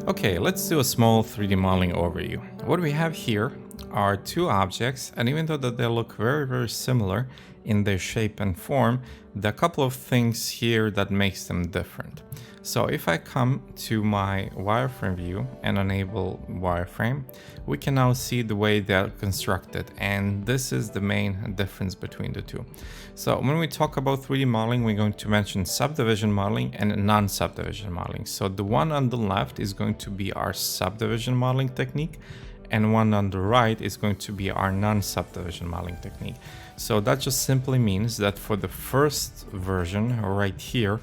Okay, let's do a small 3D modeling overview. What we have here are two objects, and even though that they look very similar in their shape and form, there are a couple of things here that makes them different. So if I come to my wireframe view and enable wireframe, we can now see the way they're constructed, and this is the main difference between the two. So when we talk about 3D modeling, we're going to mention subdivision modeling and non-subdivision modeling. So the one on the left is going to be our subdivision modeling technique, and one on the right is going to be our non-subdivision modeling technique. So that just simply means that for the first version right here,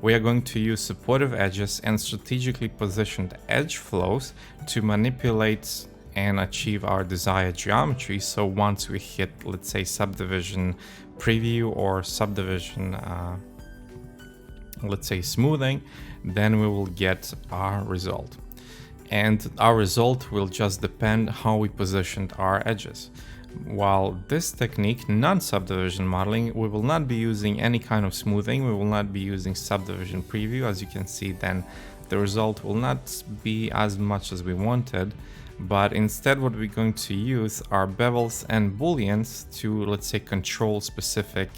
we are going to use supportive edges and strategically positioned edge flows to manipulate and achieve our desired geometry. So once we hit, let's say, subdivision preview or subdivision, let's say, smoothing, then we will get our result. And our result will just depend how we positioned our edges. While this technique, non-subdivision modeling, we will not be using any kind of smoothing, we will not be using subdivision preview. As you can see, then the result will not be as much as we wanted, but instead what we're going to use are bevels and booleans to, let's say, control specific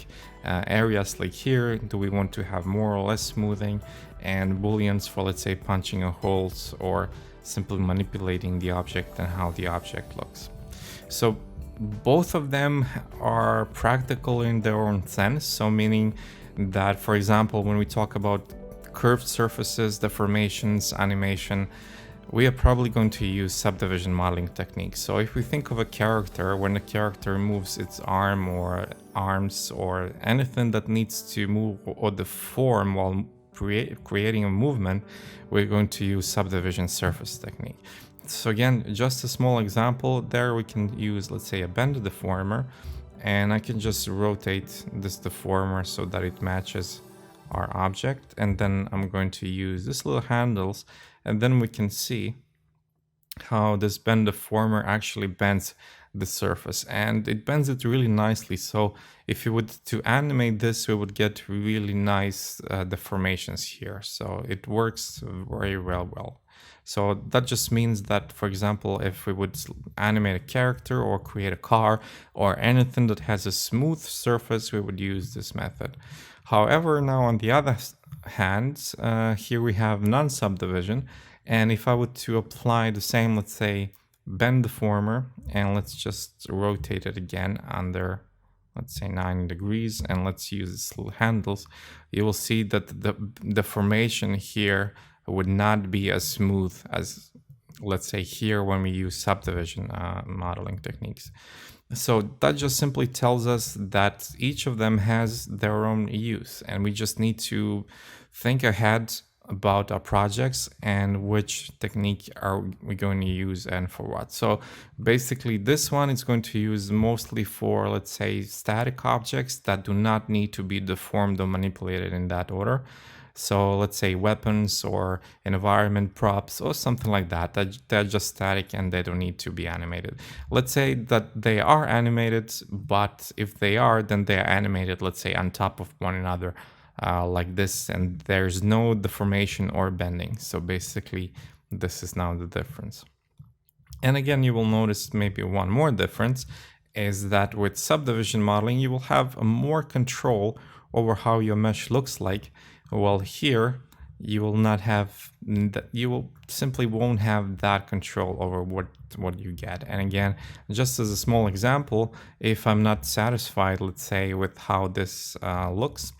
areas. Like here, do we want to have more or less smoothing, and booleans for, let's say, punching a holes or simply manipulating the object and how the object looks. So both of them are practical in their own sense. So meaning that, for example, when we talk about curved surfaces, deformations, animation, we are probably going to use subdivision modeling techniques. So if we think of a character, when the character moves its arm or arms or anything that needs to move or deform while creating a movement, we're going to use subdivision surface technique. So again, just a small example there, we can use, let's say, a bend deformer, and I can just rotate this deformer so that it matches our object. And then I'm going to use this little handles, and then we can see how this bend deformer actually bends the surface, and it bends it really nicely. So if you would to animate this, we would get really nice deformations here. So it works very well. So that just means that, for example, if we would animate a character or create a car or anything that has a smooth surface, we would use this method. However, now on the other hand, here we have non-subdivision. And if I were to apply the same, let's say, bend deformer, and let's just rotate it again under, let's say, 90 degrees, and let's use these little handles, you will see that the deformation here would not be as smooth as, let's say, here when we use subdivision modeling techniques. So that just simply tells us that each of them has their own use, and we just need to think ahead about our projects and which technique are we going to use and for what. So basically this one is going to use mostly for, let's say, static objects that do not need to be deformed or manipulated in that order. So let's say weapons or environment props or something like that, they're just static and they don't need to be animated. Let's say that they are animated, but if they are, then they are animated, let's say, on top of one another, like this, and there's no deformation or bending. So basically, this is now the difference. And again, you will notice maybe one more difference is that with subdivision modeling, you will have more control over how your mesh looks like. Well, here you will not have that, you will simply won't have that control over what you get. And again, just as a small example, if I'm not satisfied, let's say, with how this looks,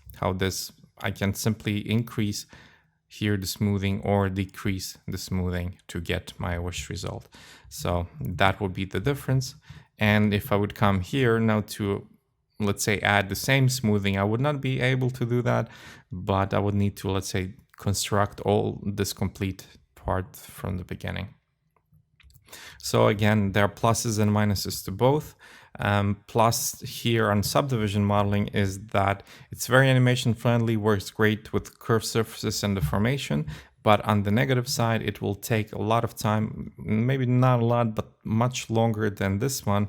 I can simply increase here the smoothing or decrease the smoothing to get my wish result. So that would be the difference. And if I would come here now to, let's say, add the same smoothing, I would not be able to do that, but I would need to, let's say, construct all this complete part from the beginning. So again, there are pluses and minuses to both. Plus here on subdivision modeling is that it's very animation friendly, works great with curved surfaces and deformation. But on the negative side, it will take a lot of time, maybe not a lot, but much longer than this one,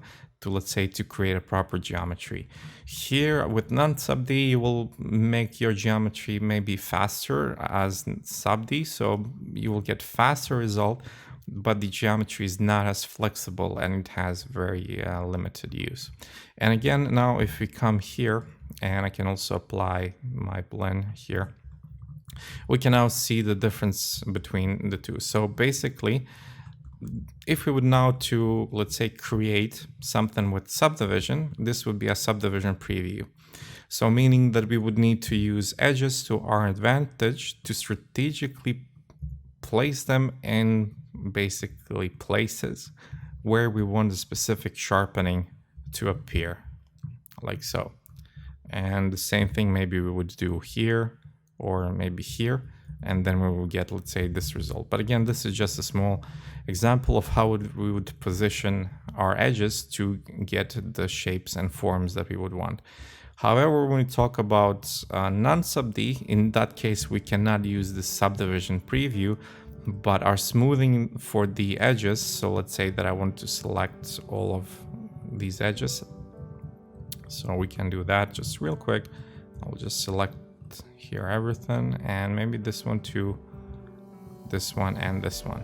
let's say, to create a proper geometry. Here with non-sub-D, you will make your geometry maybe faster as sub-D, so you will get faster result, but the geometry is not as flexible and it has very limited use. And again, now if we come here, and I can also apply my blend here, we can now see the difference between the two. So basically, if we would now to, let's say, create something with subdivision, this would be a subdivision preview. So meaning that we would need to use edges to our advantage to strategically place them in basically places where we want the specific sharpening to appear, like so. And the same thing maybe we would do here or maybe here, and then we will get, let's say, this result. But again, this is just a small example of how we would position our edges to get the shapes and forms that we would want. However, when we talk about non-sub-D, in that case, we cannot use the subdivision preview, but our smoothing for the edges, so let's say that I want to select all of these edges. So we can do that just real quick. I'll just select here everything, and maybe this one too, this one and this one.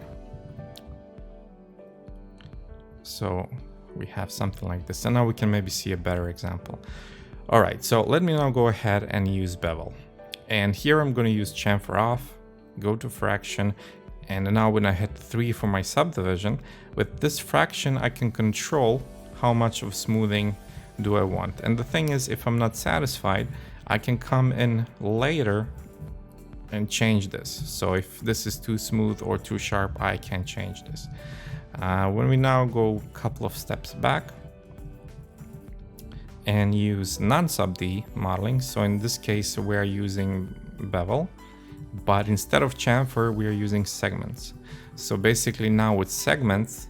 So we have something like this, and now we can maybe see a better example. All right, so let me now go ahead and use bevel. And here I'm going to use chamfer off, go to fraction, and now when I hit 3 for my subdivision, with this fraction I can control how much of smoothing do I want. And the thing is, if I'm not satisfied, I can come in later and change this. So if this is too smooth or too sharp, I can change this. When we now go a couple of steps back and use non-sub-D modeling, so in this case we are using bevel, but instead of chamfer we are using segments. So basically now with segments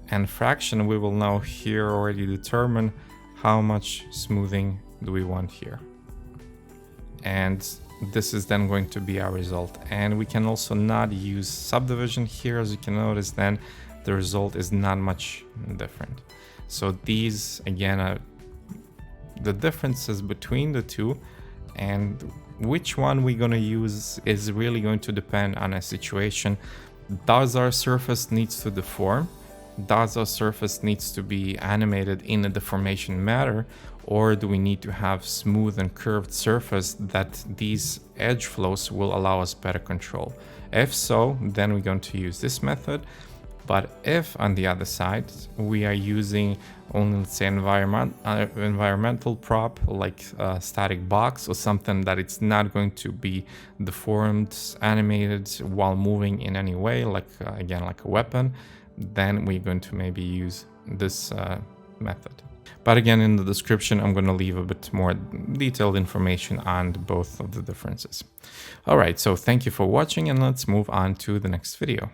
and fraction, we will now here already determine how much smoothing do we want here. And this is then going to be our result. And we can also not use subdivision here. As you can notice, then the result is not much different. So these again are the differences between the two, and which one we're going to use is really going to depend on a situation. Does our surface needs to deform? Does our surface needs to be animated in a deformation matter? Or do we need to have smooth and curved surface that these edge flows will allow us better control? If so, then we're going to use this method. But if on the other side, we are using only, let's say, environmental prop, like a static box or something that it's not going to be deformed, animated while moving in any way, like again, like a weapon, then we're going to maybe use this method. But again, in the description, I'm going to leave a bit more detailed information on both of the differences. All right, so thank you for watching, and let's move on to the next video.